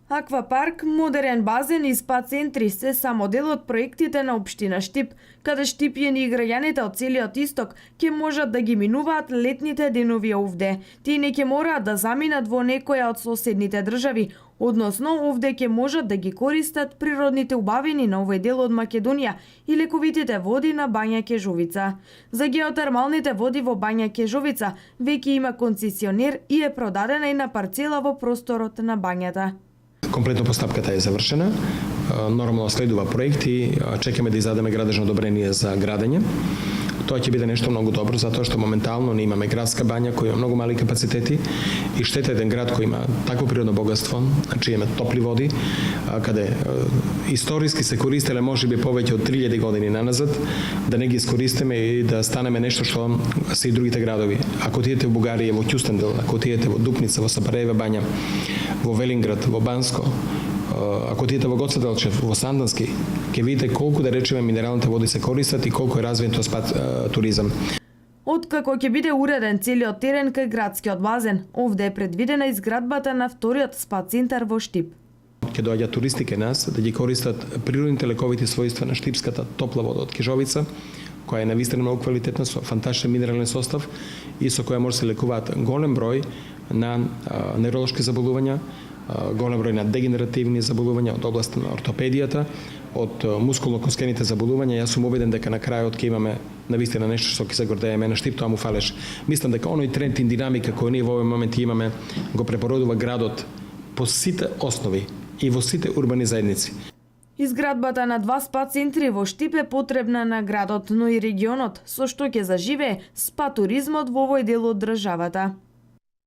Аквапарк, модерен базен и спа центри се само дел од проектите на општина Штип, каде штипјани и граѓаните од целиот исток ќе можат да ги минуваат летните денови овде. Тие не ќе мораат да заминат во некоја од соседните држави, односно овде ќе можат да ги користат природните убавини на овој дел од Македонија и лековитите води на Бања Кежовица. За геотермалните води во Бања Кежовица веќе има концесионер и е продадена една парцела во просторот на бањата. Комплетно постапката е завршена. Нормално следува проект и чекаме да издадеме градежно одобрение за градење. Тоа ќе биде нешто многу добро, затоа што моментално не имаме градска бања која има многу мали капацитети и штета еден град кој има такво природно богатство, значи имаме топли води, каде историски се користеле можеби повеќе од 3000 години наназад, да не ги искористиме и да станеме нешто што се и другите градови. Ако отидете во Бугарија, во Ќустендел, ако отидете во Дупница, во Сапареева бања, во Велинград, во Банско, ако отидете во Гоце Делчев, во Сандански, ќе видите колку, да речеме, минералните води се користат и колку е развиен тој спа туризам. Откако ќе биде уреден целиот терен кај градскиот базен, овде е предвидена изградбата на вториот спа центар во Штип. Ќе доаѓаат туристи кај нас да ги користат природните лековити својства на штипската топла вода од Кежовица, која е навистина многу квалитетна, со фантастичен минерален состав и со која може се лекуваат голем број на невролошки заболувања, голем број на дегенеративни заболувања од областа на ортопедијата, од мускулно-коскените заболувања. Јас сум убеден дека на крајот ќе имаме навистина нешто што ќе се гордееме на Штип, тоа му фалеше. Мислам дека оној тренд и динамика кој ние во овој момент имаме го препородува градот по сите основи и во сите урбани заедници. Изградбата на 2 спа центри во Штип е потребна на градот, но и регионот, со што ќе заживее спа туризмот во овој дел од државата.